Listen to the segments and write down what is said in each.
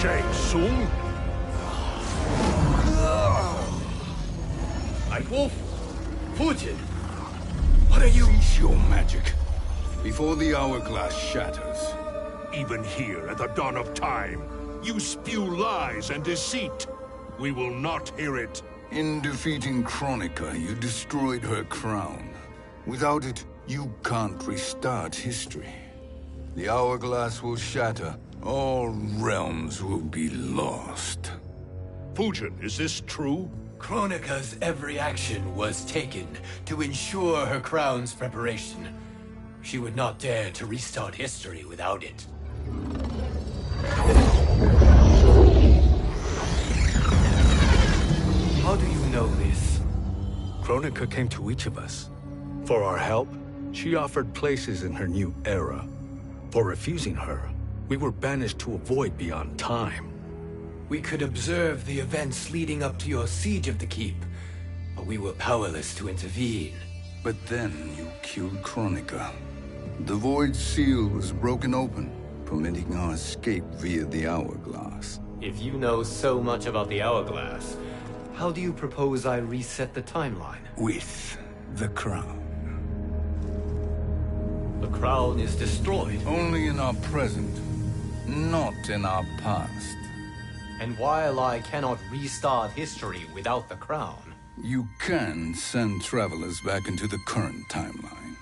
Shang Tsung? Nightwolf? Fujin? What are you? Cease your magic before the hourglass shatters. Even here at the dawn of time, you spew lies and deceit. We will not hear it. In defeating Kronika, you destroyed her crown. Without it, you can't restart history. The hourglass will shatter. All realms will be lost. Fujin, is this true? Kronika's every action was taken to ensure her crown's preparation. She would not dare to restart history without it. How do you know this? Kronika came to each of us. For our help, she offered places in her new era. For refusing her, we were banished to a void beyond time. We could observe the events leading up to your siege of the keep, but we were powerless to intervene. But then you killed Kronika. The void seal was broken open, permitting our escape via the hourglass. If you know so much about the hourglass, how do you propose I reset the timeline? With the crown. The crown is destroyed. Only in our present, not in our past. And while I cannot restart history without the crown... You can send travelers back into the current timeline.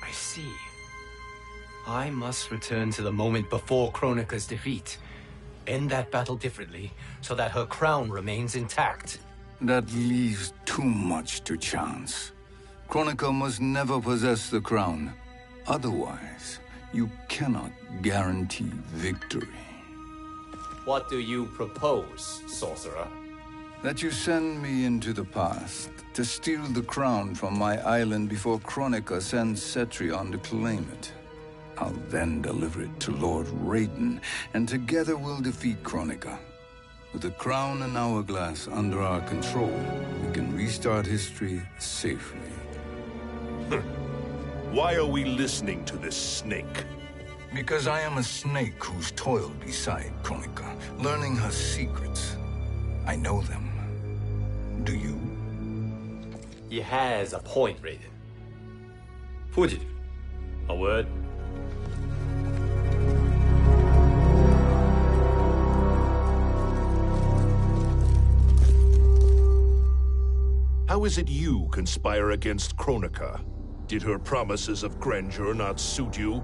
I see. I must return to the moment before Kronika's defeat. End that battle differently, so that her crown remains intact. That leaves too much to chance. Kronika must never possess the crown. Otherwise, you cannot guarantee victory. What do you propose, sorcerer? That you send me into the past to steal the crown from my island before Kronika sends Cetrion to claim it. I'll then deliver it to Lord Raiden, and together we'll defeat Kronika. With the crown and hourglass under our control, we can restart history safely. Why are we listening to this snake? Because I am a snake who's toiled beside Kronika, learning her secrets. I know them. Do you? He has a point, Raiden. Fujin, a word? How is it you conspire against Kronika? Did her promises of grandeur not suit you?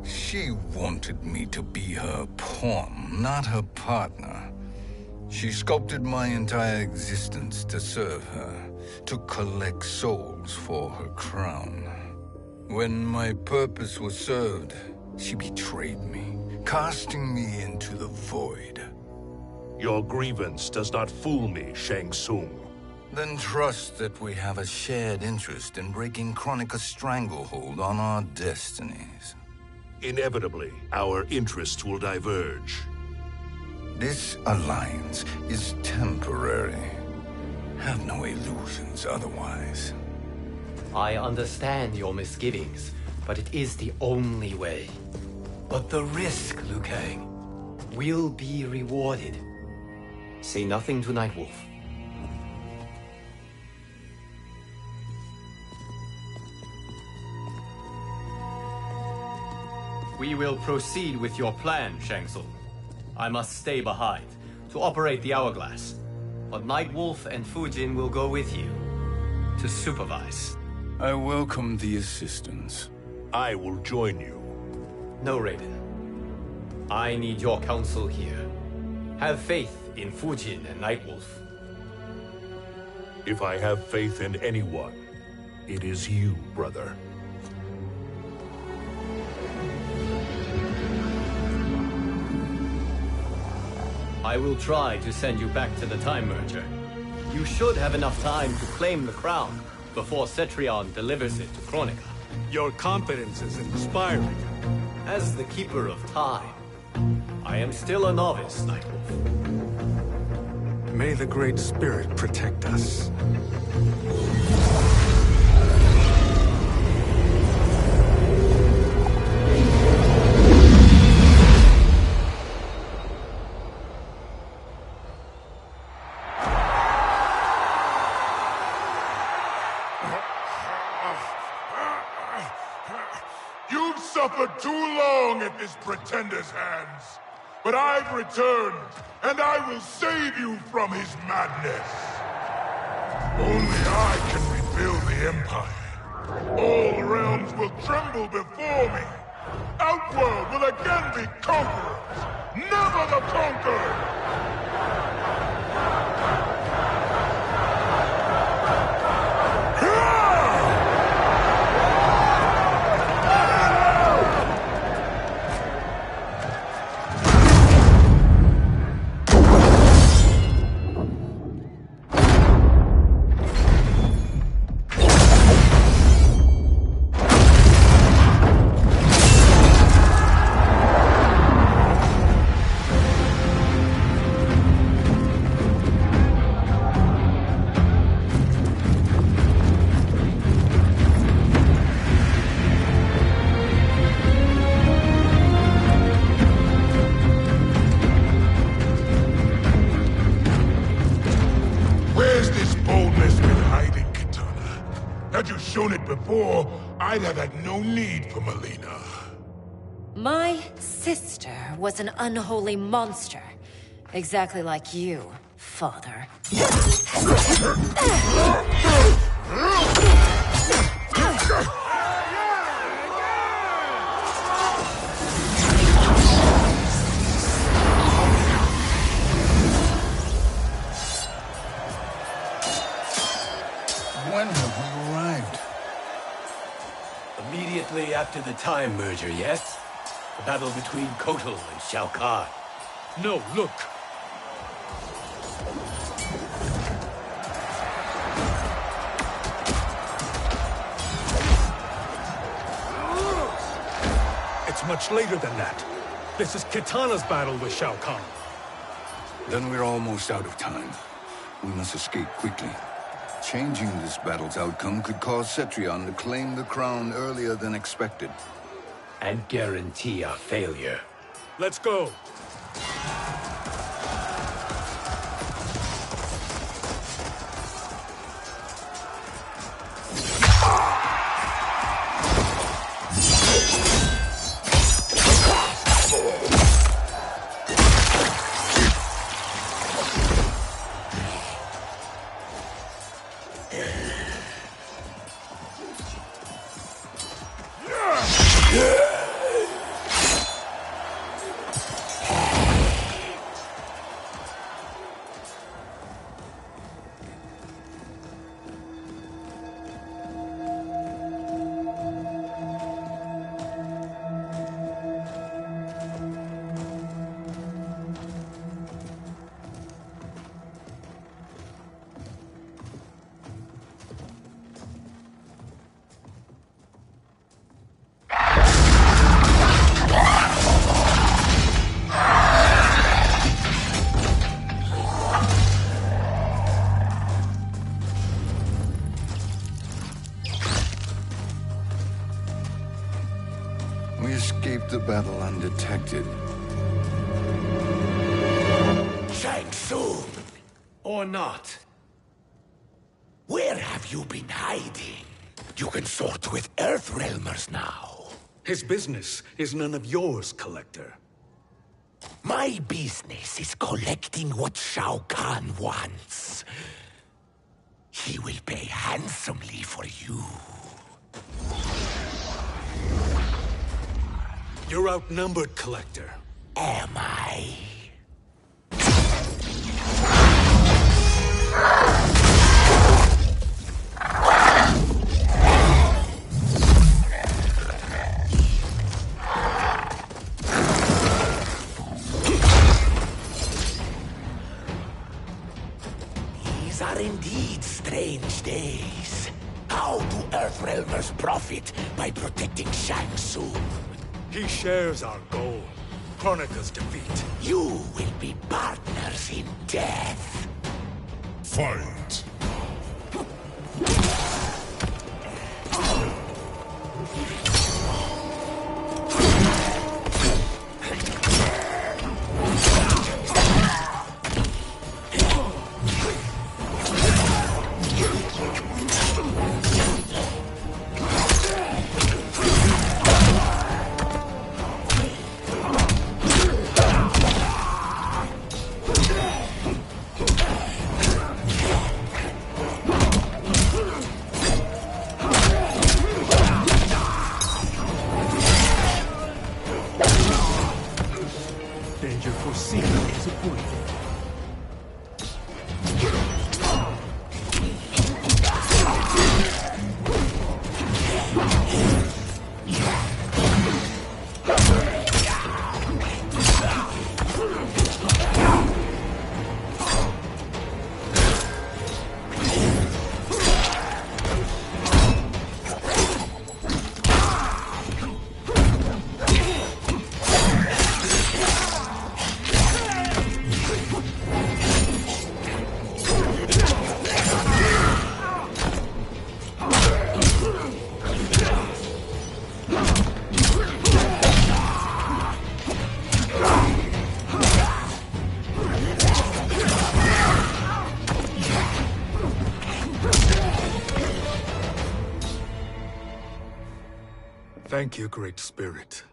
She wanted me to be her pawn, not her partner. She sculpted my entire existence to serve her, to collect souls for her crown. When my purpose was served, she betrayed me, casting me into the void. Your grievance does not fool me, Shang Tsung. Then trust that we have a shared interest in breaking Kronika's stranglehold on our destinies. Inevitably, our interests will diverge. This alliance is temporary. Have no illusions otherwise. I understand your misgivings, but it is the only way. But the risk, Liu Kang, will be rewarded. Say nothing to Nightwolf. We will proceed with your plan, Shang Tsung. I must stay behind to operate the hourglass. But Nightwolf and Fujin will go with you to supervise. I welcome the assistance. I will join you. No, Raiden. I need your counsel here. Have faith in Fujin and Nightwolf. If I have faith in anyone, it is you, brother. I will try to send you back to the Time Merger. You should have enough time to claim the crown before Cetrion delivers it to Kronika. Your confidence is inspiring. As the Keeper of Time, I am still a novice, Nightwolf. May the Great Spirit protect us. suffered too long at this pretender's hands. But I've returned, and I will save you from his madness. Only I can rebuild the Empire. All realms will tremble before me. Outworld will again be conquerors, never the conquered! Shown it before, I'd have had no need for Melina. My sister was an unholy monster. Exactly like you, father. When have we arrived? Immediately after the Time Merger, yes? The battle between Kotal and Shao Kahn. No, look. It's much later than that. This is Kitana's battle with Shao Kahn. Then we're almost out of time. We must escape quickly. Changing this battle's outcome could cause Cetrion to claim the crown earlier than expected. And guarantee our failure. Let's go. We escaped the battle undetected. Shang Tsung! Or not. Where have you been hiding? You consort with Earthrealmers now. His business is none of yours, Collector. My business is collecting what Shao Kahn wants. He will pay handsomely for you. You're outnumbered, Collector. Am I? These are indeed strange days. How do Earthrealmers profit by protecting Shang Tsung? He shares our goal. Kronika's defeat. You will be partners in death. Fight! Danger foreseen is avoided. Thank you, Great Spirit.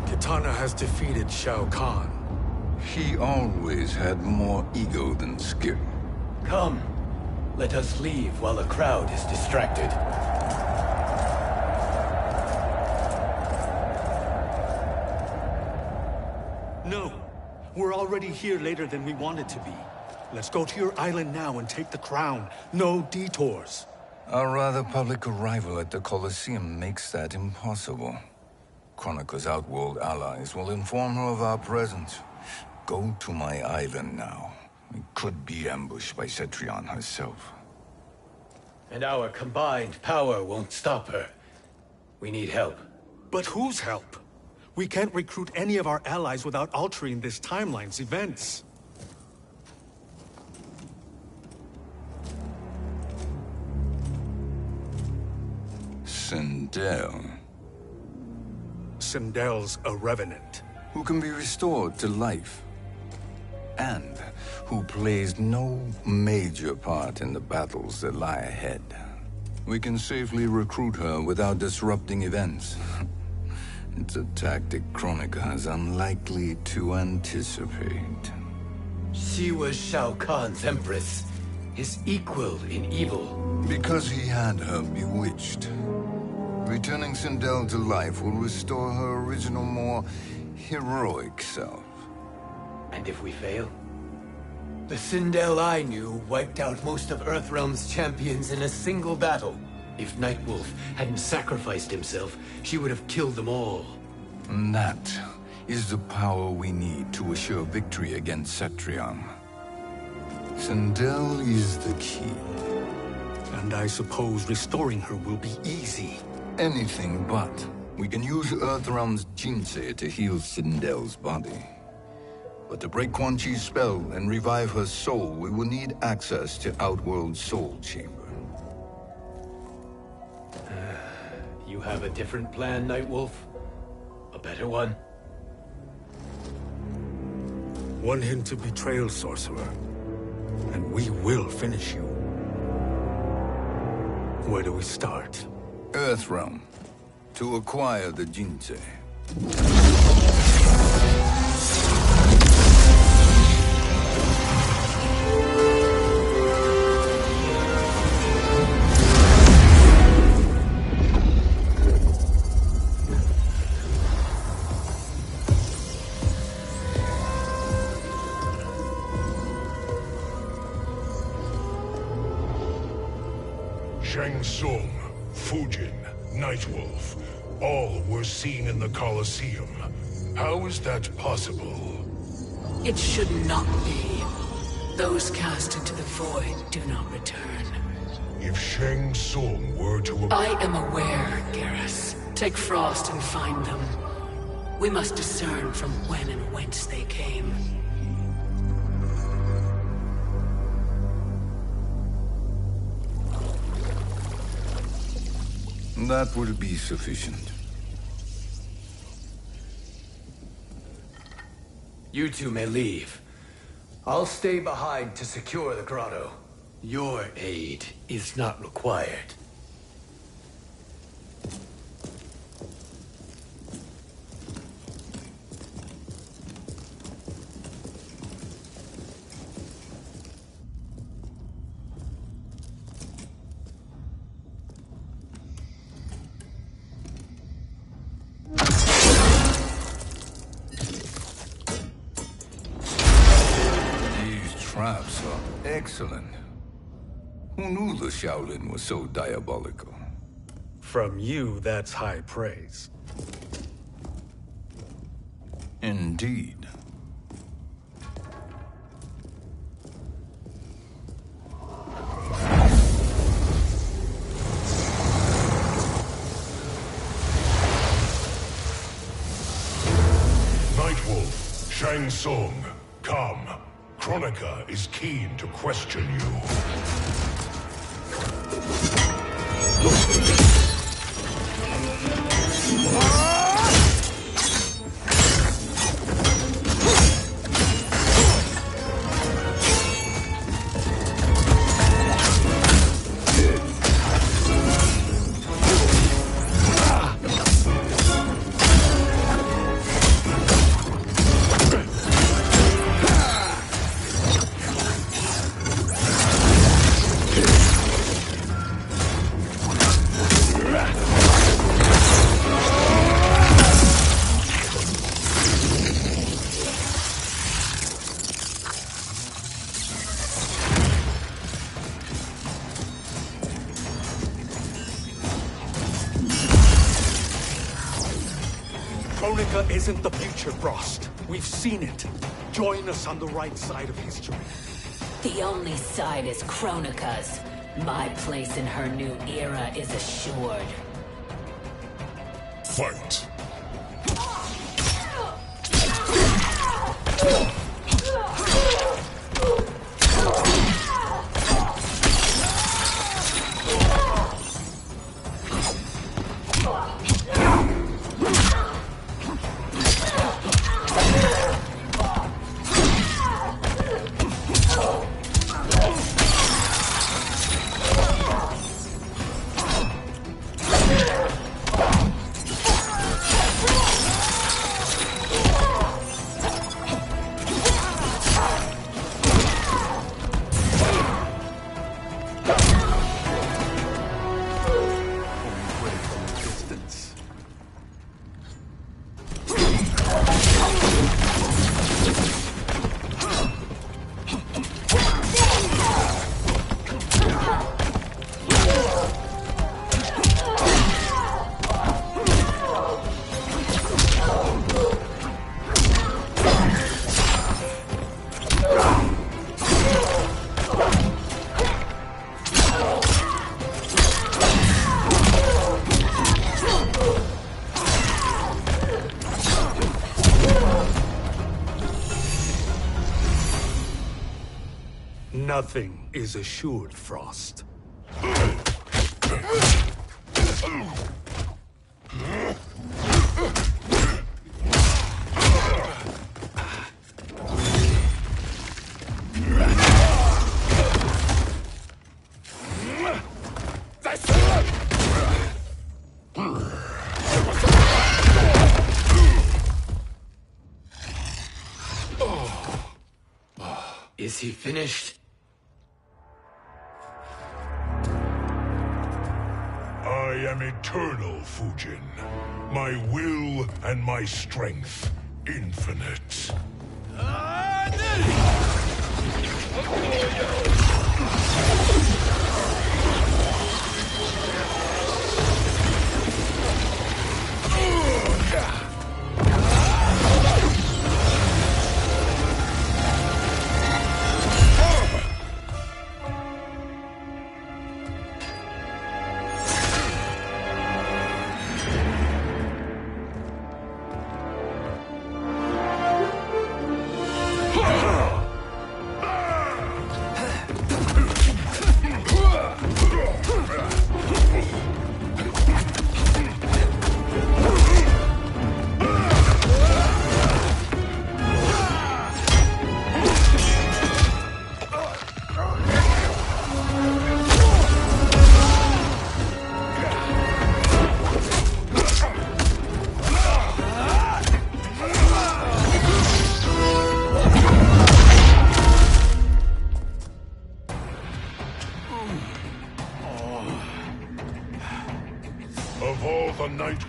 Kitana has defeated Shao Kahn. He always had more ego than skill. Come, let us leave while the crowd is distracted. No, we're already here later than we wanted to be. Let's go to your island now and take the crown. No detours. Our rather public arrival at the Colosseum makes that impossible. Kronika's outworld allies will inform her of our presence. Go to my island now. We could be ambushed by Cetrion herself. And our combined power won't stop her. We need help. But whose help? We can't recruit any of our allies without altering this timeline's events. Sindel, Sindel's a revenant. who can be restored to life, and who plays no major part in the battles that lie ahead. We can safely recruit her without disrupting events. It's a tactic Kronika is unlikely to anticipate. She was Shao Kahn's empress, his equal in evil. Because he had her bewitched. Returning Sindel to life will restore her original, more heroic self. And if we fail? The Sindel I knew wiped out most of Earthrealm's champions in a single battle. If Nightwolf hadn't sacrificed himself, she would have killed them all. And that is the power we need to assure victory against Cetrion. Sindel is the key. And I suppose restoring her will be easy. Anything but. We can use Earthrealm's Jinsei to heal Sindel's body. But to break Quan Chi's spell and revive her soul, we will need access to Outworld's Soul Chamber. You have a different plan, Nightwolf? A better one? One hint to betrayal, sorcerer. And we will finish you. Where do we start? Earthrealm. To acquire the Jinsei. Shang Tsung, Fujin, Nightwolf, all were seen in the Colosseum. How is that possible? It should not be. Those cast into the void do not return. If Shang Tsung were to... I am aware, Garrus. Take Frost and find them. We must discern from when and whence they came. That will be sufficient. You two may leave. I'll stay behind to secure the grotto. Your aid is not required. Traps are excellent. Who knew the Shaolin was so diabolical? From you, that's high praise. Indeed. Nightwolf, Shang Tsung, come. Kronika is keen to question you. Kronika isn't the future, Frost. We've seen it. Join us on the right side of history. The only side is Kronika's. My place in her new era is assured. Fight! Nothing is assured, Frost. Is he finished? I am eternal, Fujin. My will and my strength, infinite.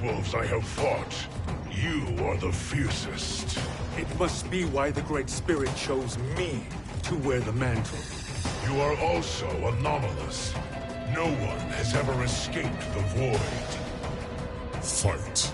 Nightwolves I have fought, you are the fiercest. It must be why the Great Spirit chose me to wear the mantle. You are also anomalous. No one has ever escaped the void. Fight.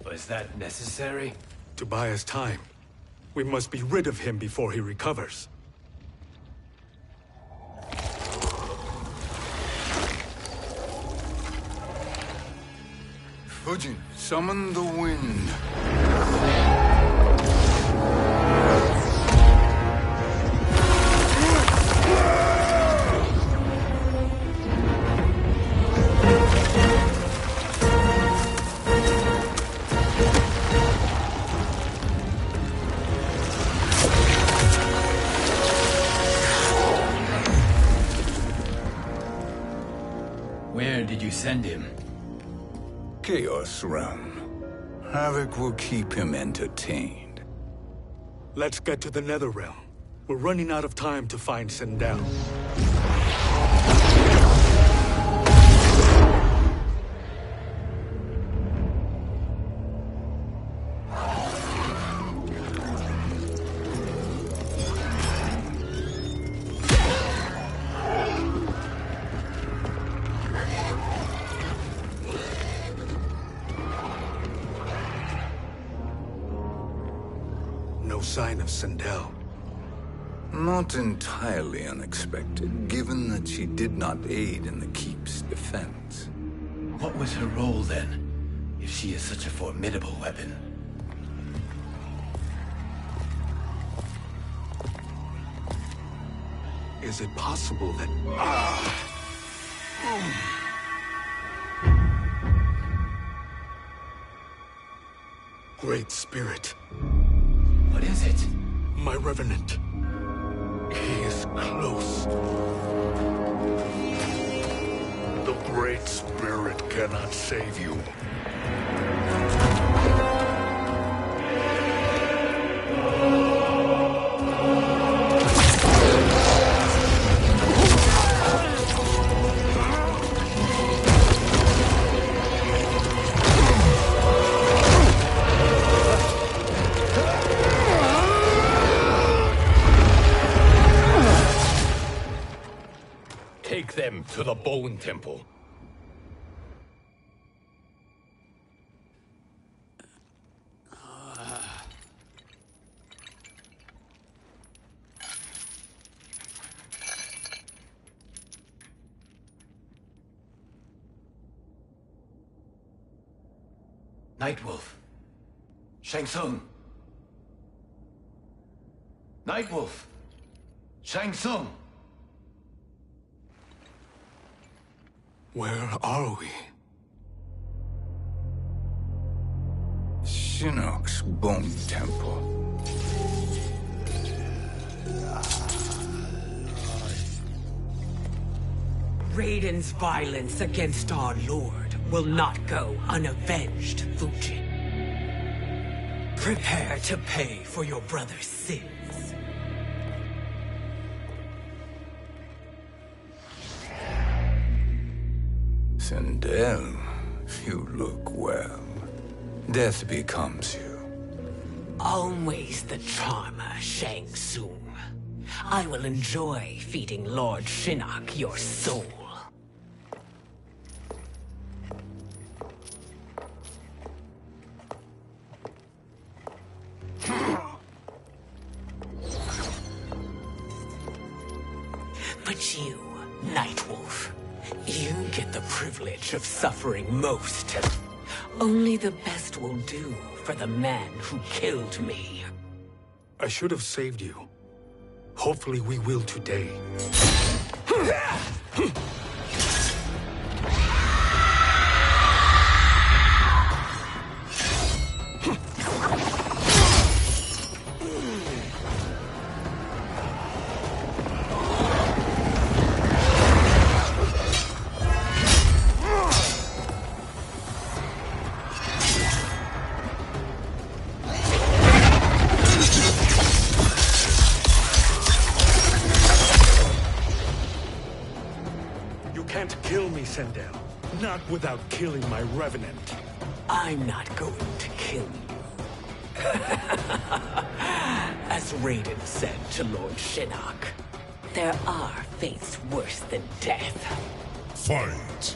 Was that necessary? To buy us time. We must be rid of him before he recovers. Fujin, summon the wind. Where did you send him? Chaos Realm. Havoc will keep him entertained. Let's get to the Netherrealm. We're running out of time to find Sindel. No sign of Sindel. Not entirely unexpected, given that she did not aid in the Keep's defense. What was her role then, if she is such a formidable weapon? Is it possible that... Great Spirit. What is it? My Revenant. He is close. The Great Spirit cannot save you. Take them to the Bone Temple. Nightwolf. Shang Tsung. Nightwolf. Shang Tsung. Where are we? Shinnok's Bone Temple. Raiden's violence against our lord will not go unavenged, Fujin. Prepare to pay for your brother's sins. Sindel, you look well. Death becomes you. Always the charmer, Shang Tsung. I will enjoy feeding Lord Shinnok your soul. But you, Nightwolf, you get the privilege of suffering most. Only the best will do for the man who killed me. I should have saved you. Hopefully we will today. Sindel. Not without killing my revenant. I'm not going to kill you. As Raiden said to Lord Shinnok, there are fates worse than death. Fight!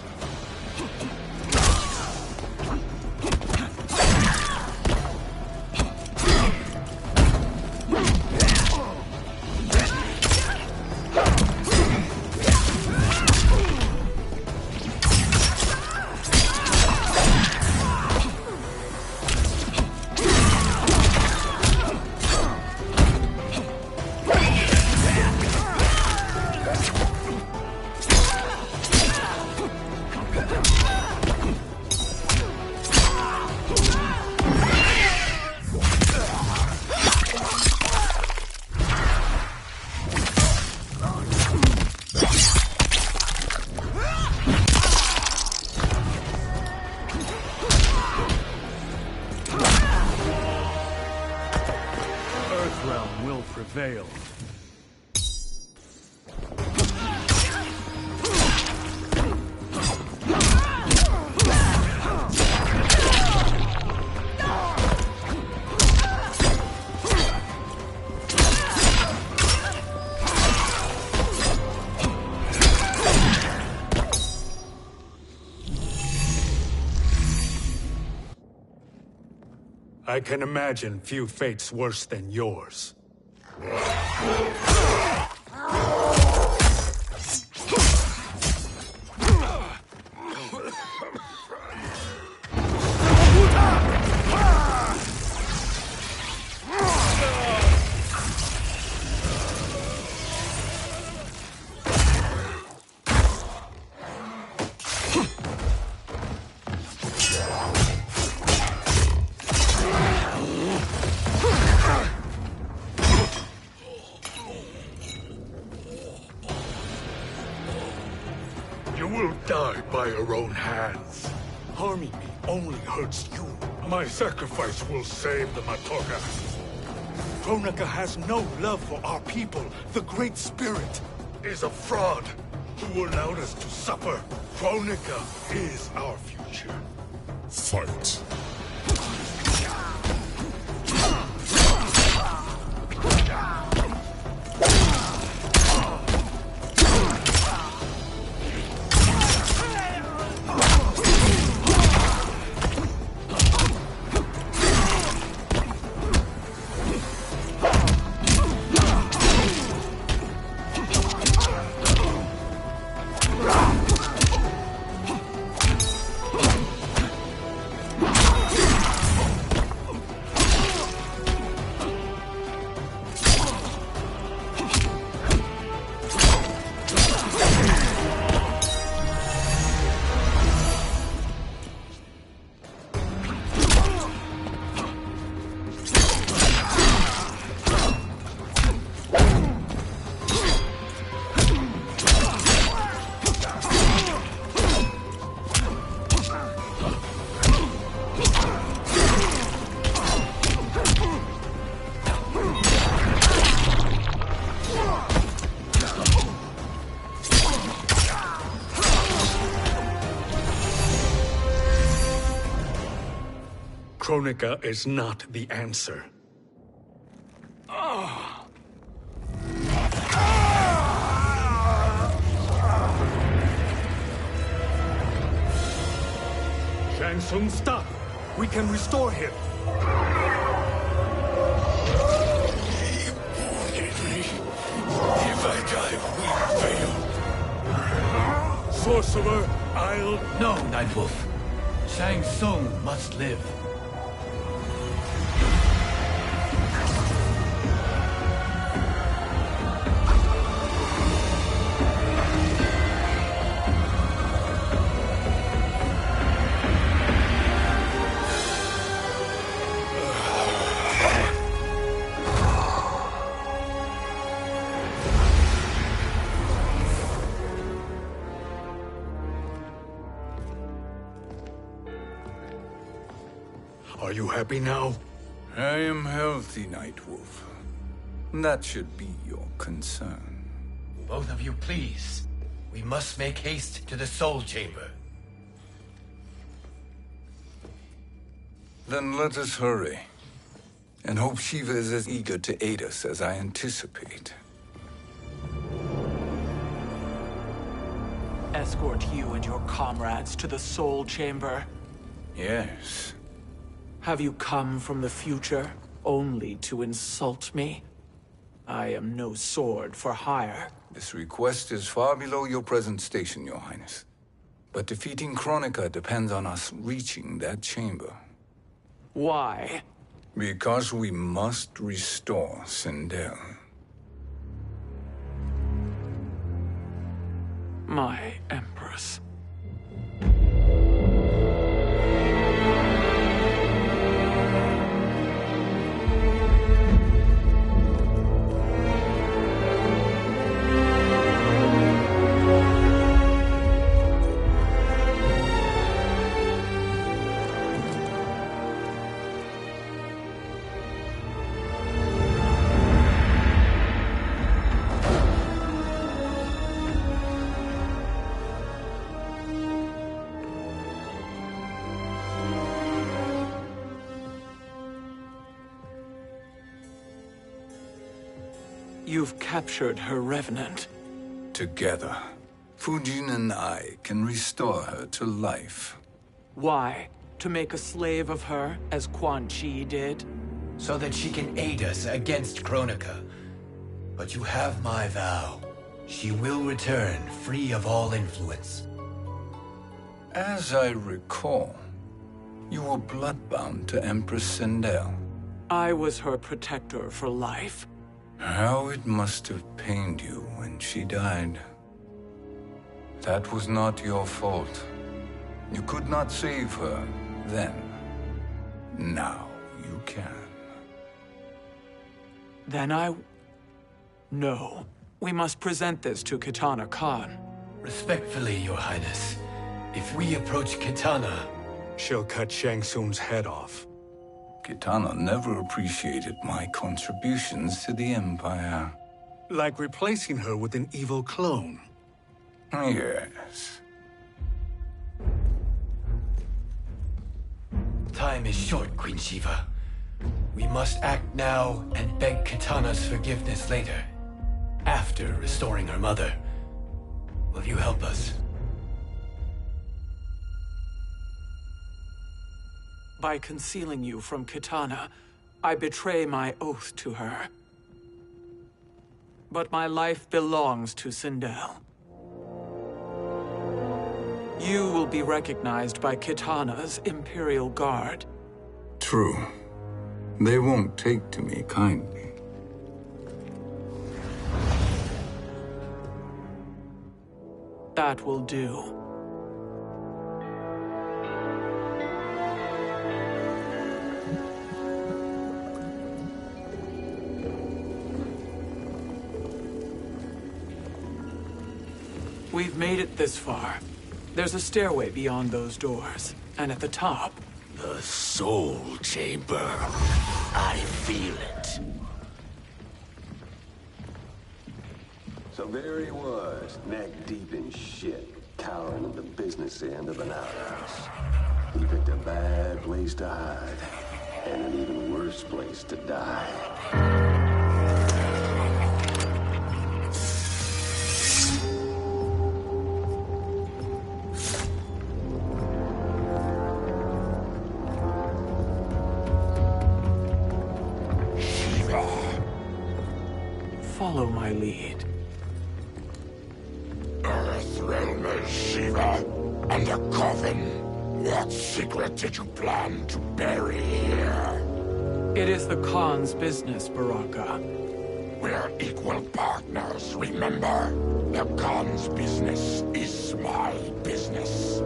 Prevail. I can imagine few fates worse than yours. You will die by your own hands. Harming me only hurts you. My sacrifice will save the Matoga. Kronika has no love for our people. The Great Spirit is a fraud who allowed us to suffer. Kronika is our future. Fight. Kronika is not the answer. Shang Tsung, stop! We can restore him! He wanted me. If I die, we fail. Sorcerer, I'll... No, Nightwolf. Shang Tsung must live. Are you happy now? I am healthy, Nightwolf. That should be your concern. Both of you, please. We must make haste to the Soul Chamber. Then let us hurry. And hope Shiva is as eager to aid us as I anticipate. Escort you and your comrades to the Soul Chamber. Yes. Have you come from the future only to insult me? I am no sword for hire. This request is far below your present station, Your Highness. But defeating Kronika depends on us reaching that chamber. Why? Because we must restore Sindel. My Empress. You've captured her revenant. Together, Fujin and I can restore her to life. Why? To make a slave of her, as Quan Chi did? So that she can aid us against Kronika. But you have my vow. She will return free of all influence. As I recall, you were bloodbound to Empress Sindel. I was her protector for life. How it must have pained you when she died. That was not your fault. You could not save her then. Now you can. Then No. We must present this to Kitana Khan. Respectfully, Your Highness, if we approach Kitana... She'll cut Shang Tsung's head off. Kitana never appreciated my contributions to the Empire. Like replacing her with an evil clone. Yes. Time is short, Queen Shiva. We must act now and beg Kitana's forgiveness later. After restoring her mother. Will you help us? By concealing you from Kitana, I betray my oath to her. But my life belongs to Sindel. You will be recognized by Kitana's Imperial Guard. True. They won't take to me kindly. That will do. We've made it this far. There's a stairway beyond those doors, and at the top... The Soul Chamber. I feel it. So there he was, neck deep in shit, cowering at the business end of an outhouse. He picked a bad place to hide. And an even worse place to die. Follow my lead. Earthrealm is Shiva, and a coffin. What secret did you plan to bury here? It is the Khan's business, Baraka. We're equal partners, remember? The Khan's business is my business.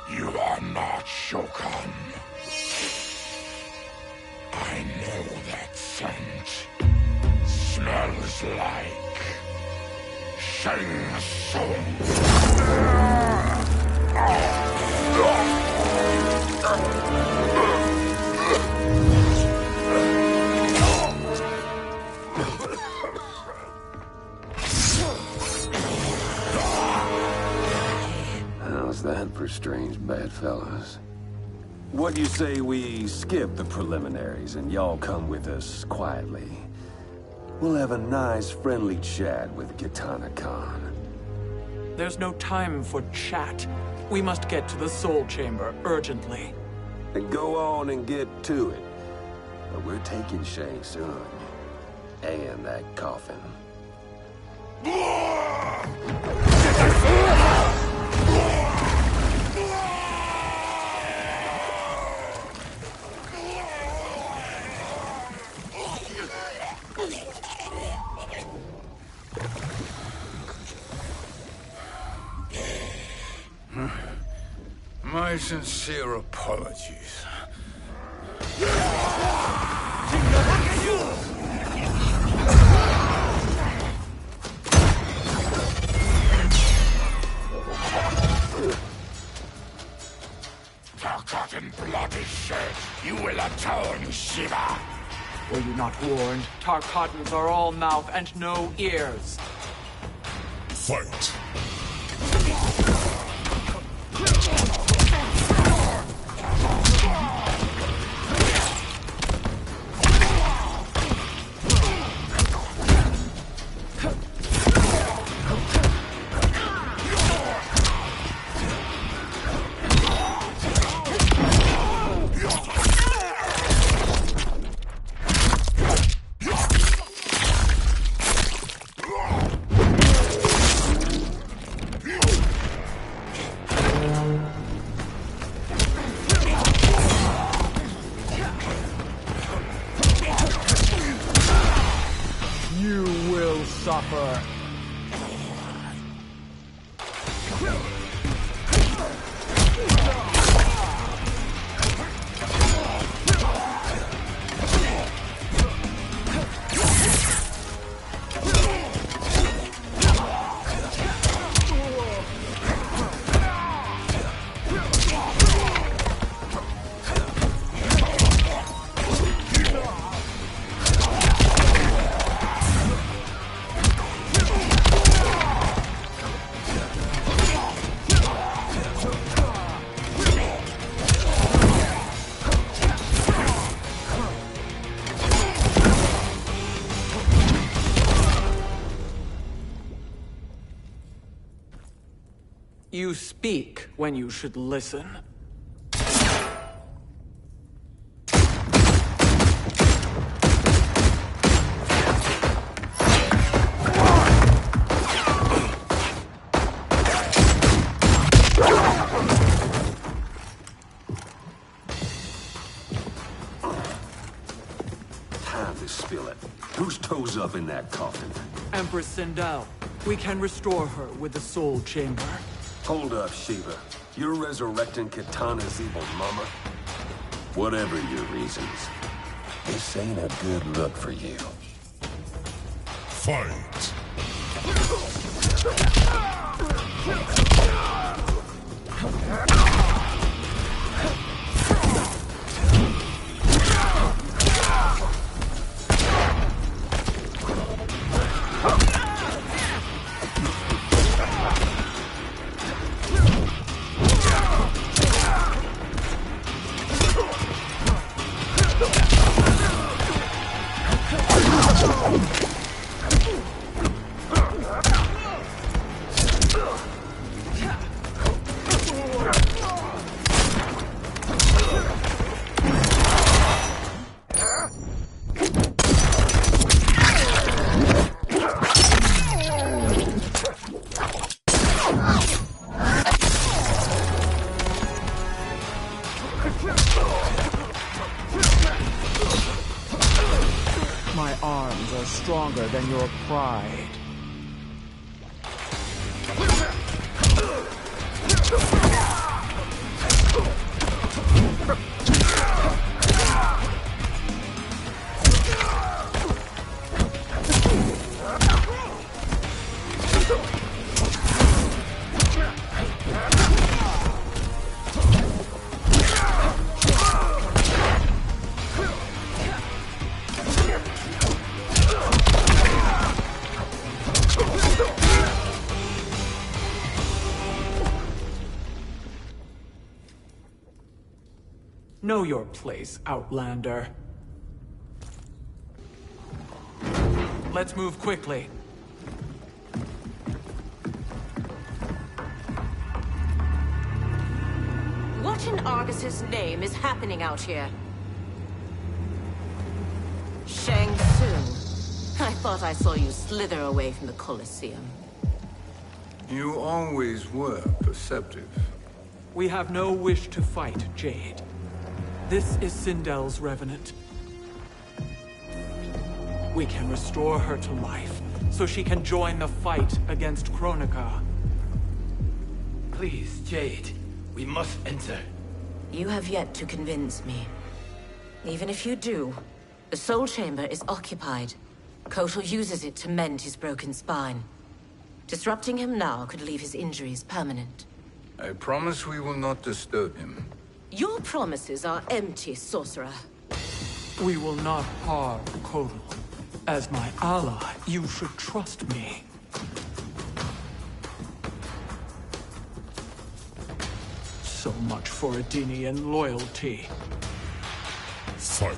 You are not Shokan. I know that scent. Smells like Shang Tsung. How's that for strange bedfellows? What do you say we skip the preliminaries and y'all come with us quietly? We'll have a nice, friendly chat with Kitana Khan. There's no time for chat. We must get to the Soul Chamber urgently. Then go on and get to it. But we're taking Shang Tsung. And that coffin. My sincere apologies. Forgotten blood is shed. You will atone, Shiva. Were you not warned? Tarkatans are all mouth and no ears. Fight. You will suffer. You speak when you should listen. Time to spill it. Whose toes up in that coffin? Empress Sindel, we can restore her with the Soul Chamber. Hold up, Shiva. You're resurrecting Kitana's evil mama? Whatever your reasons, this ain't a good look for you. Fight. My arms are stronger than your pride. Know your place, Outlander. Let's move quickly. What in Argus's name is happening out here? Shang Tsung. I thought I saw you slither away from the Colosseum. You always were perceptive. We have no wish to fight, Jade. This is Sindel's Revenant. We can restore her to life, so she can join the fight against Kronika. Please, Jade. We must enter. You have yet to convince me. Even if you do, the Soul Chamber is occupied. Kotal uses it to mend his broken spine. Disrupting him now could leave his injuries permanent. I promise we will not disturb him. Your promises are empty, sorcerer. We will not harm Kotal. As my ally, you should trust me. So much for Adenian loyalty. Fight.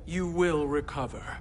You will recover.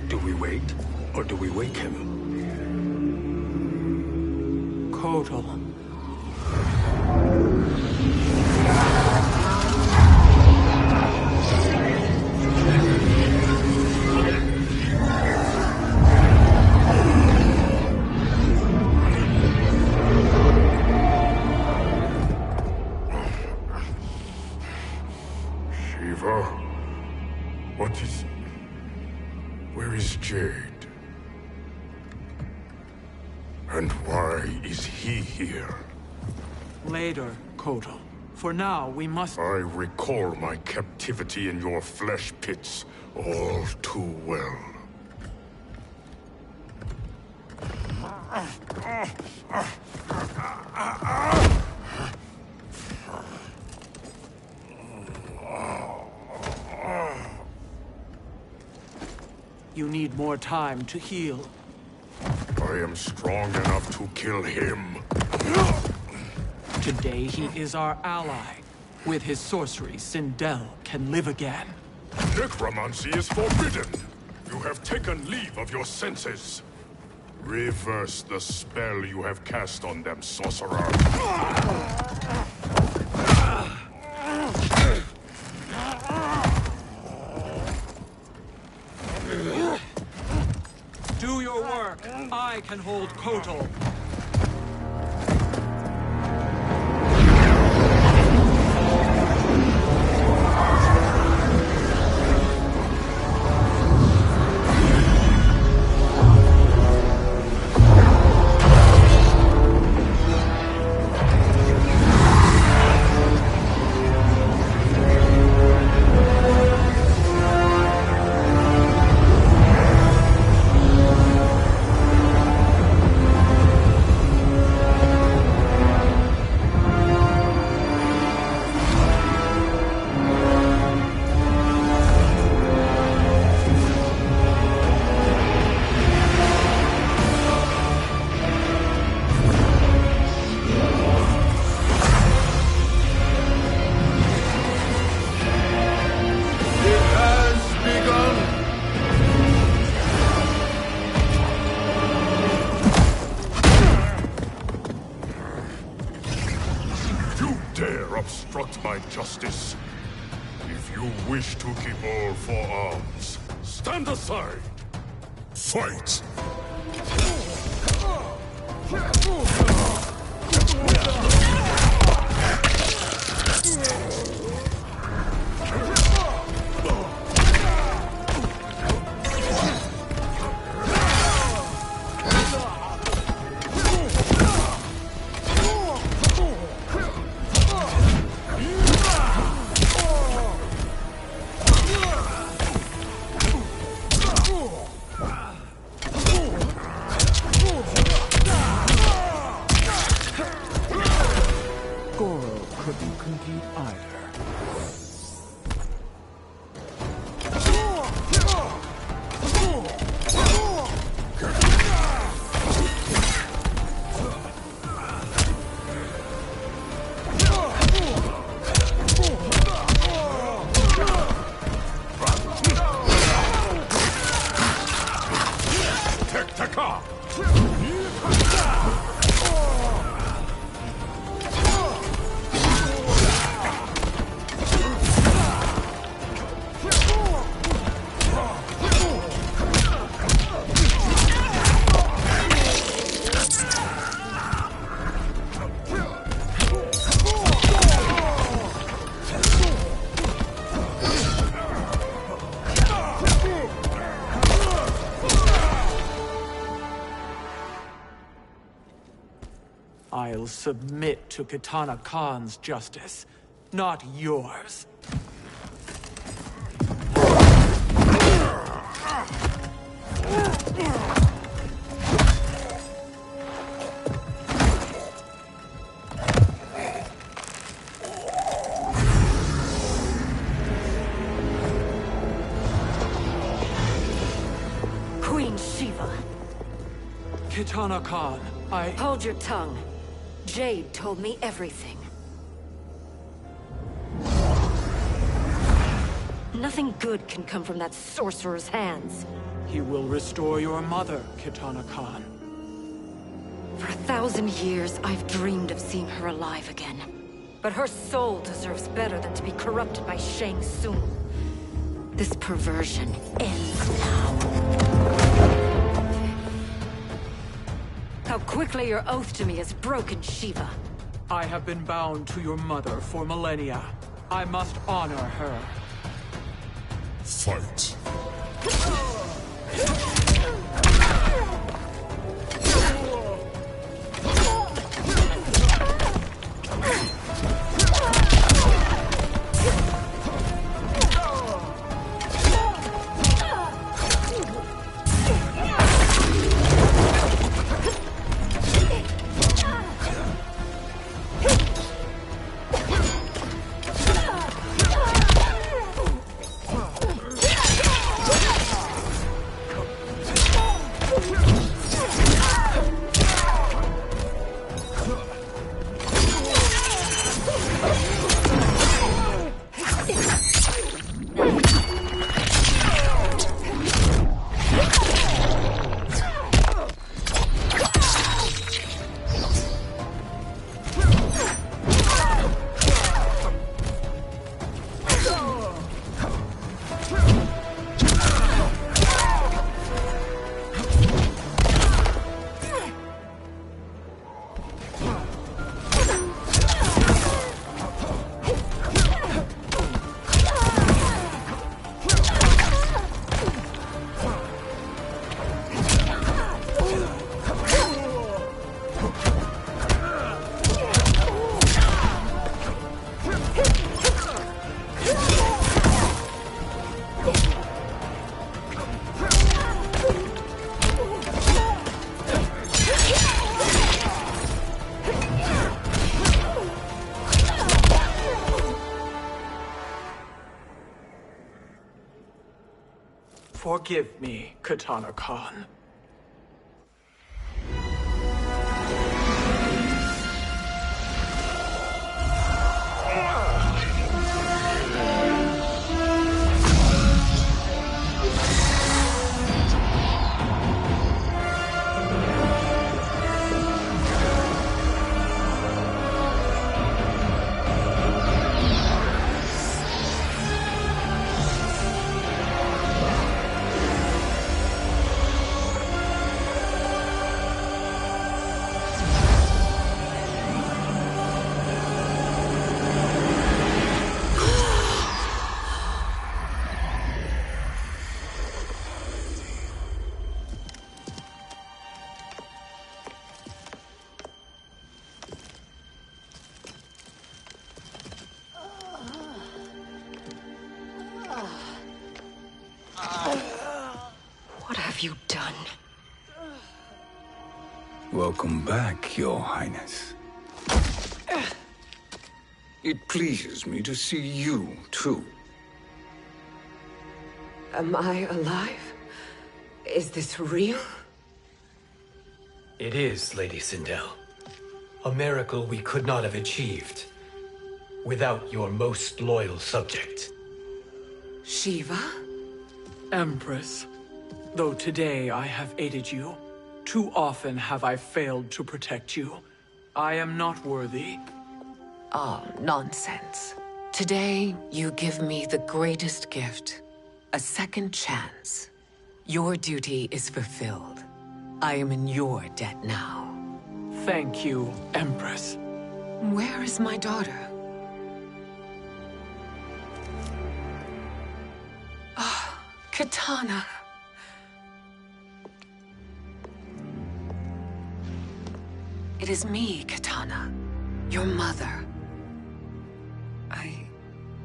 Do we wait, or do we wake him? Kotal. Shiva? What is... Where is Jade? And why is he here? Later, Kotal. For now, we must... I recall my captivity in your flesh pits all too well. You need more time to heal. I am strong enough to kill him. Today he is our ally. With his sorcery, Sindel can live again. Necromancy is forbidden. You have taken leave of your senses. Reverse the spell you have cast on them, sorcerer. Do your work. I can hold Kotal. Obstruct my justice. If you wish to keep all four arms, stand aside. Fight! Couldn't compete either. I'll submit to Kitana Khan's justice, not yours. Queen Shiva. Kitana Khan, Hold your tongue. Jade told me everything. Nothing good can come from that sorcerer's hands. He will restore your mother, Kitana Khan. For 1,000 years, I've dreamed of seeing her alive again. But her soul deserves better than to be corrupted by Shang Tsung. This perversion ends now. How quickly your oath to me has broken, Shiva. I have been bound to your mother for millennia. I must honor her. Fight. Forgive me, Katana Khan. What have you done? Welcome back, Your Highness. It pleases me to see you, too. Am I alive? Is this real? It is, Lady Sindel. A miracle we could not have achieved without your most loyal subject. Shiva? Empress, though today I have aided you, too often have I failed to protect you. I am not worthy. Oh, nonsense. Today, you give me the greatest gift. A second chance. Your duty is fulfilled. I am in your debt now. Thank you, Empress. Where is my daughter? Ah, Katana. It is me, Katana. Your mother.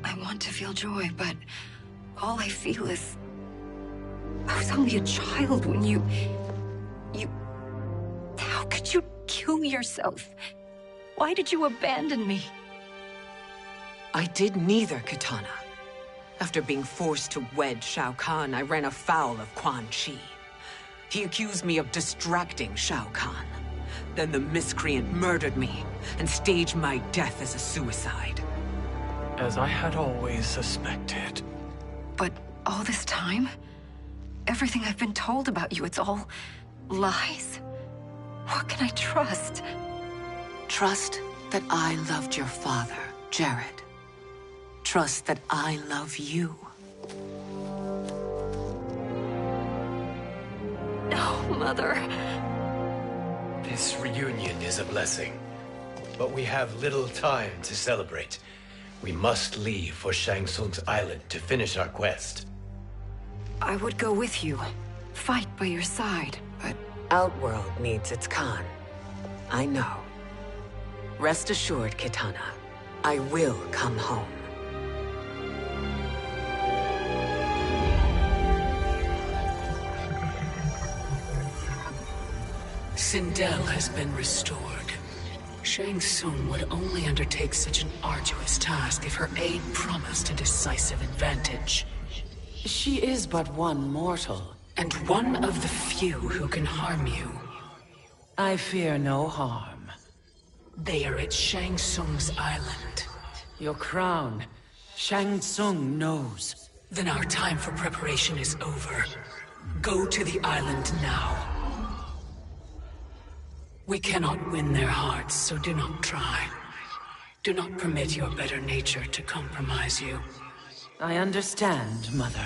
I want to feel joy, but all I feel is... I was only a child when you... How could you kill yourself? Why did you abandon me? I did neither, Katana. After being forced to wed Shao Kahn, I ran afoul of Quan Chi. He accused me of distracting Shao Kahn. Then the miscreant murdered me and staged my death as a suicide. As I had always suspected. But all this time? Everything I've been told about you, it's all lies? What can I trust? Trust that I loved your father, Jared. Trust that I love you. No, Mother. This reunion is a blessing, but we have little time to celebrate. We must leave for Shang Tsung's island to finish our quest. I would go with you. Fight by your side. But Outworld needs its Khan. I know. Rest assured, Kitana. I will come home. Sindel has been restored. Shang Tsung would only undertake such an arduous task if her aid promised a decisive advantage. She is but one mortal. And one of the few who can harm you. I fear no harm. They are at Shang Tsung's island. Your crown, Shang Tsung knows. Then our time for preparation is over. Go to the island now. We cannot win their hearts, so do not try. Do not permit your better nature to compromise you. I understand, Mother.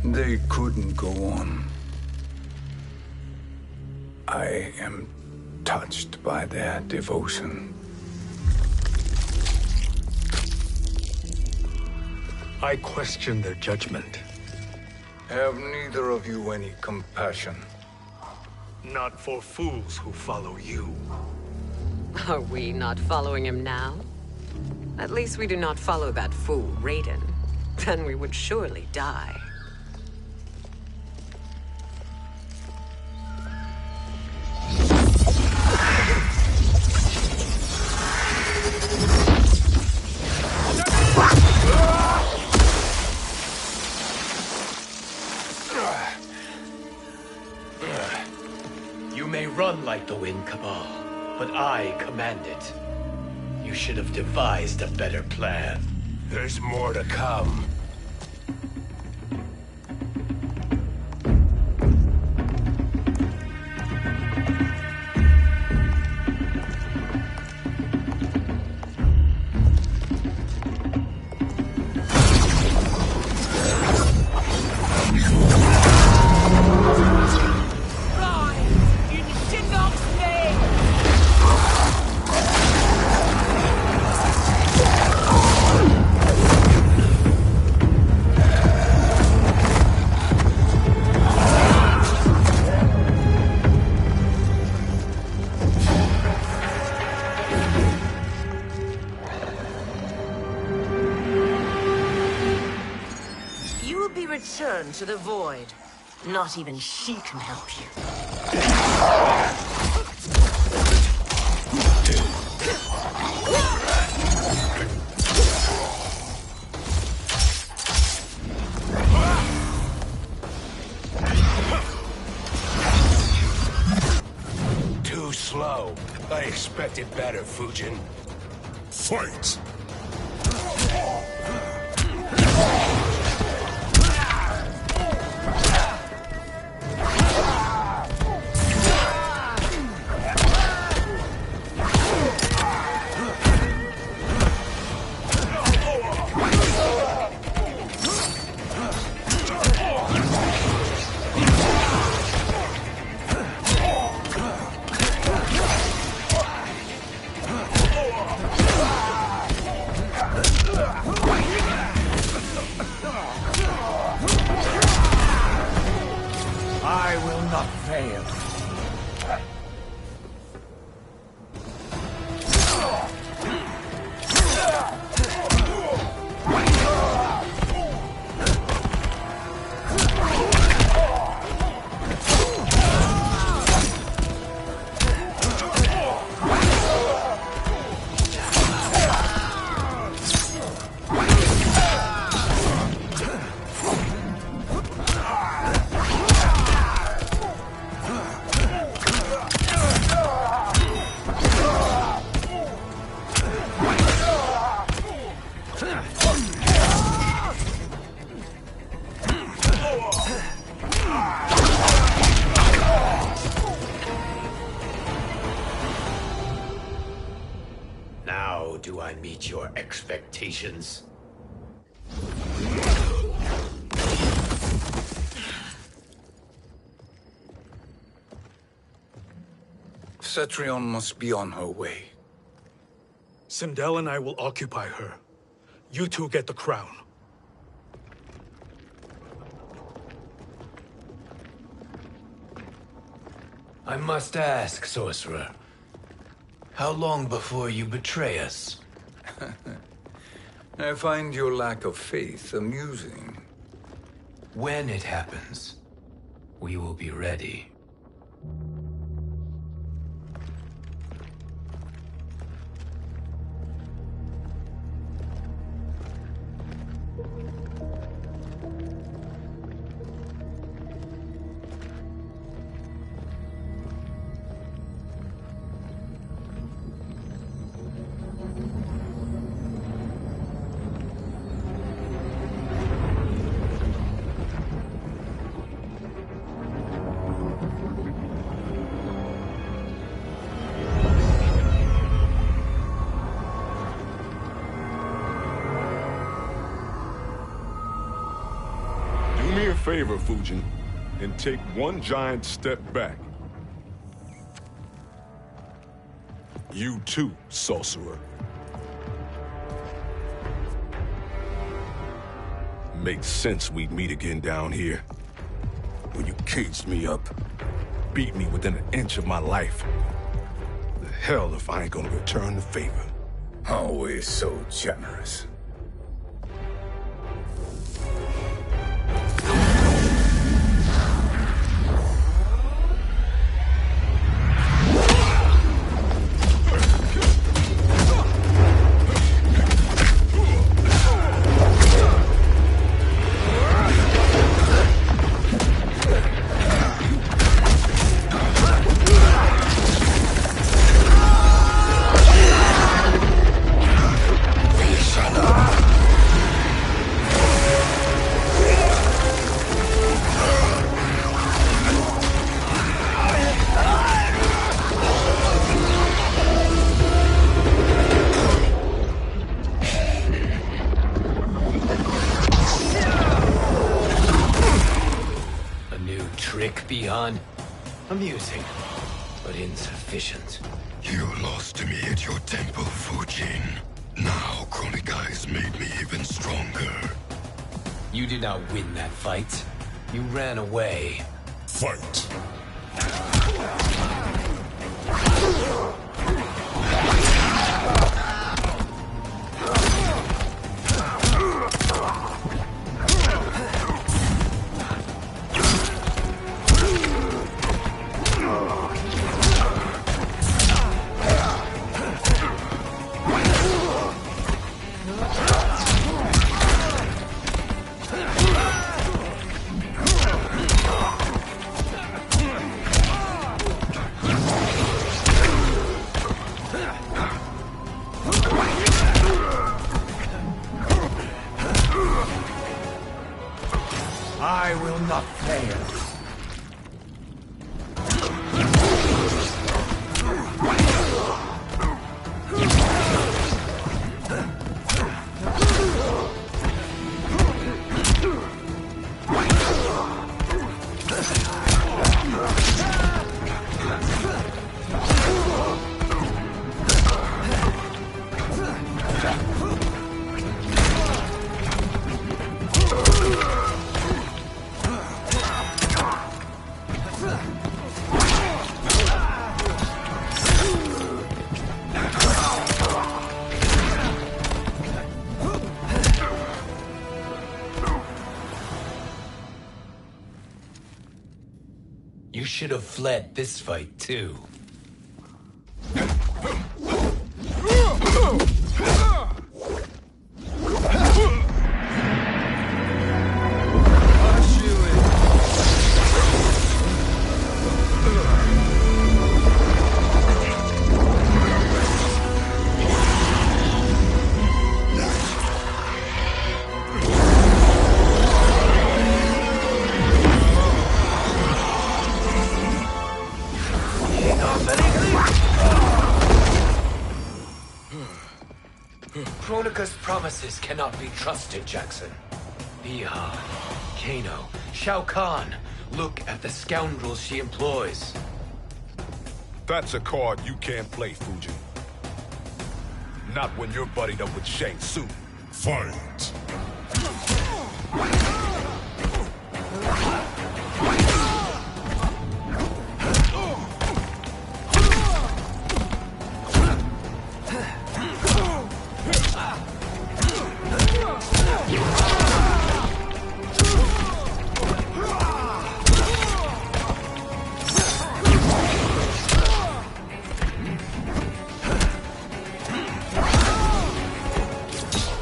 They couldn't go on. I am touched by their devotion. I question their judgment. Have neither of you any compassion? Not for fools who follow you. Are we not following him now? At least we do not follow that fool, Raiden. Then we would surely die. You may run like the wind, Cabal, but I command it. You should have devised a better plan. There's more to come. Return to the void. Not even she can help you. Too slow. I expected better, Fujin. Fight! I will not fail. Now do I meet your expectations? Cetrion must be on her way. Sindel and I will occupy her. You two get the crown. I must ask, sorcerer. How long before you betray us? I find your lack of faith amusing. When it happens, we will be ready. Do me a favor, Fujin, and take one giant step back. You too, sorcerer. Makes sense we'd meet again down here. When you caged me up, beat me within an inch of my life. The hell if I ain't gonna return the favor. Always so generous. Amusing, but insufficient. You lost to me at your temple, Fujin. Now Kronika has made me even stronger. You did not win that fight. You ran away. Fight! I will not fail. You should have fled this fight, too. Kronika's promises cannot be trusted, Jackson. Bihan, Kano, Shao Kahn. Look at the scoundrels she employs. That's a card you can't play, Fujin. Not when you're buddied up with Shang Tsung. Fight!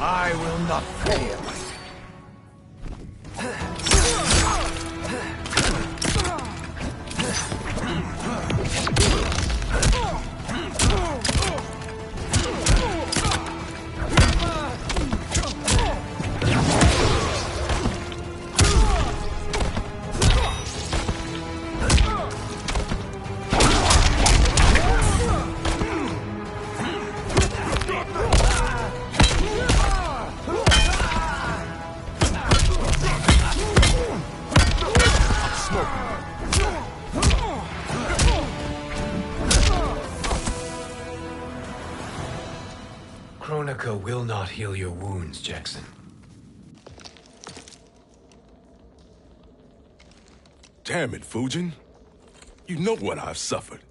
I will not fail. not heal your wounds, Jackson. Damn it, Fujin. You know what I've suffered.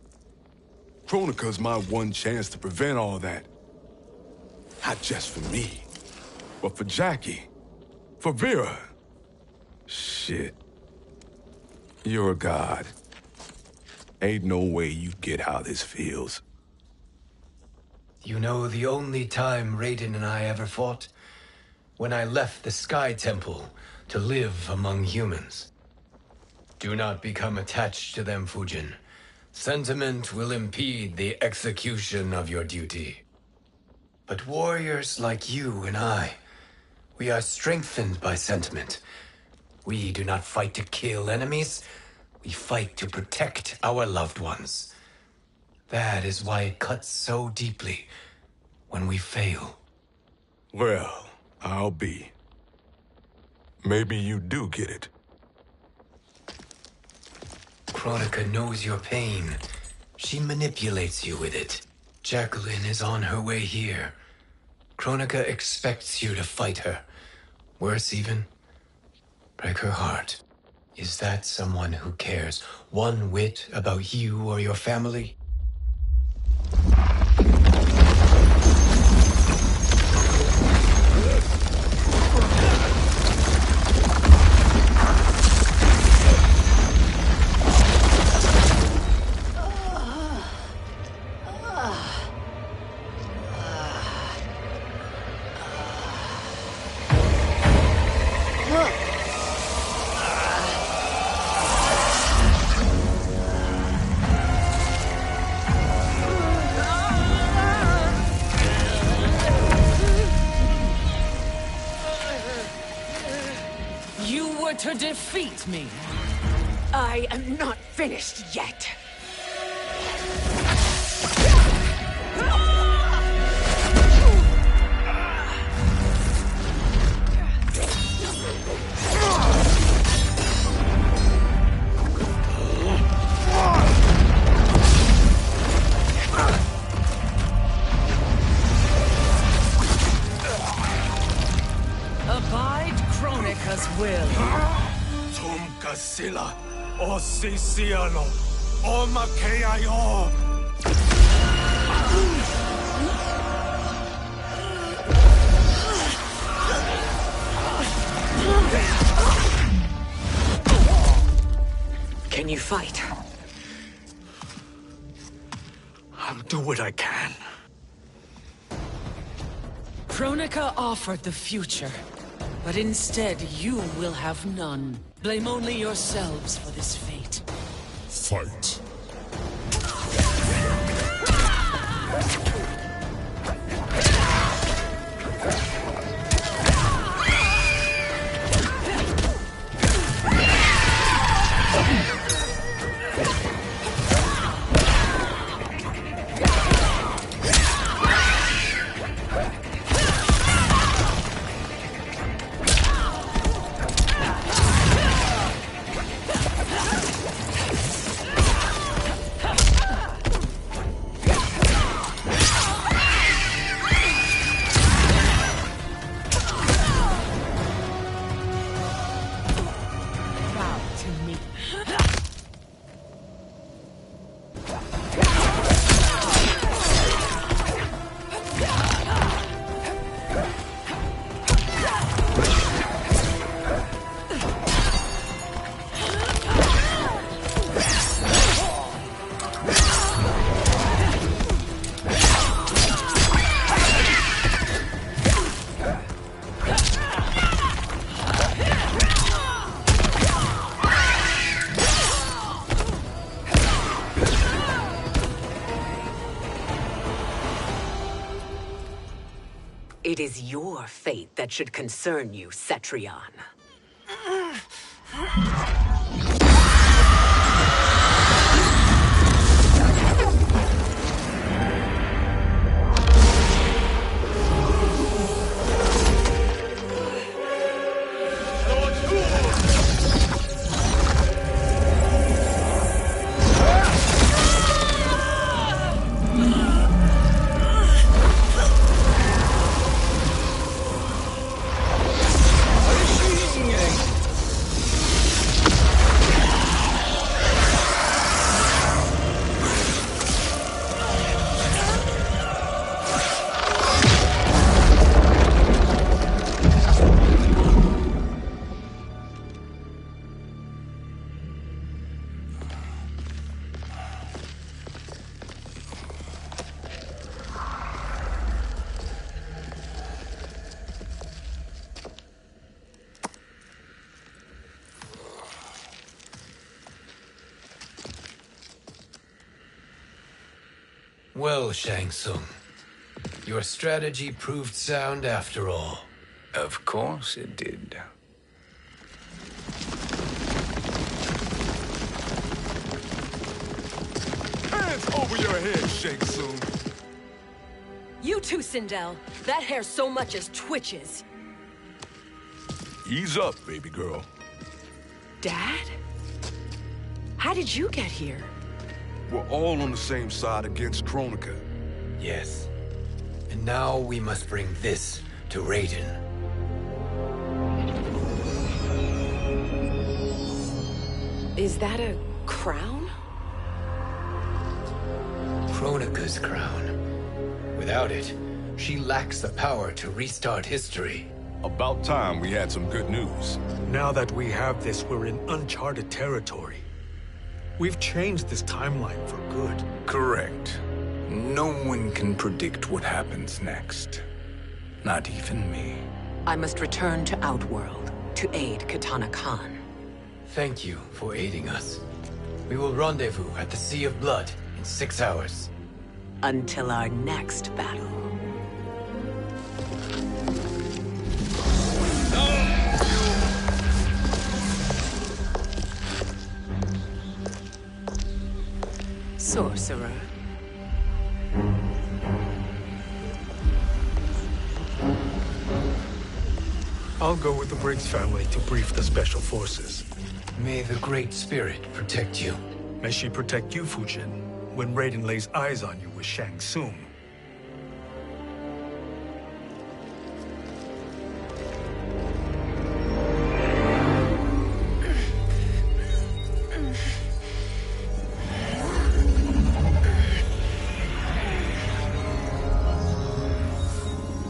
Kronika's my one chance to prevent all that. Not just for me, but for Jackie, for Vera. Shit. You're a god. Ain't no way you get how this feels. You know the only time Raiden and I ever fought? When I left the Sky Temple to live among humans. Do not become attached to them, Fujin. Sentiment will impede the execution of your duty. But warriors like you and I, we are strengthened by sentiment. We do not fight to kill enemies. We fight to protect our loved ones. That is why it cuts so deeply when we fail. Well, I'll be. Maybe you do get it. Kronika knows your pain. She manipulates you with it. Jacqueline is on her way here. Kronika expects you to fight her. Worse even, break her heart. Is that someone who cares one whit about you or your family? To defeat me. I am not finished yet. Abide Kronika's will. Sila, o Sisiano, o Makeayo. Can you fight? I'll do what I can. Kronika offered the future, but instead you will have none. Blame only yourselves for this fate. Fight. It is your fate that should concern you, Cetrion. Well, Shang Tsung, your strategy proved sound after all. Of course it did. Hands over your head, Shang Tsung. You too, Sindel. That hair so much as twitches. Ease up, baby girl. Dad? How did you get here? We're all on the same side against Kronika. Yes. And now we must bring this to Raiden. Is that a crown? Kronika's crown. Without it, she lacks the power to restart history. About time we had some good news. Now that we have this, we're in uncharted territory. We've changed this timeline for good. Correct. No one can predict what happens next. Not even me. I must return to Outworld to aid Katana Khan. Thank you for aiding us. We will rendezvous at the Sea of Blood in 6 hours. Until our next battle. Sorcerer. I'll go with the Briggs family to brief the Special Forces. May the Great Spirit protect you. May she protect you, Fujin, when Raiden lays eyes on you with Shang Tsung.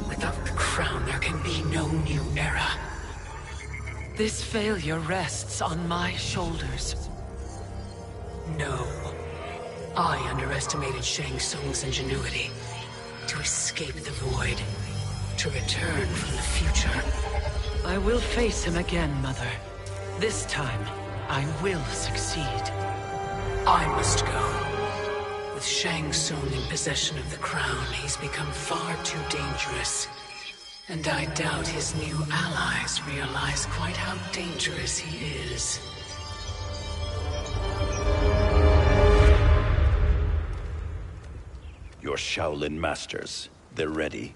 Without the crown, there can be no new era. This failure rests on my shoulders. No. I underestimated Shang Tsung's ingenuity. To escape the void. To return from the future. I will face him again, Mother. This time, I will succeed. I must go. With Shang Tsung in possession of the crown, he's become far too dangerous. And I doubt his new allies realize quite how dangerous he is. Your Shaolin masters, they're ready.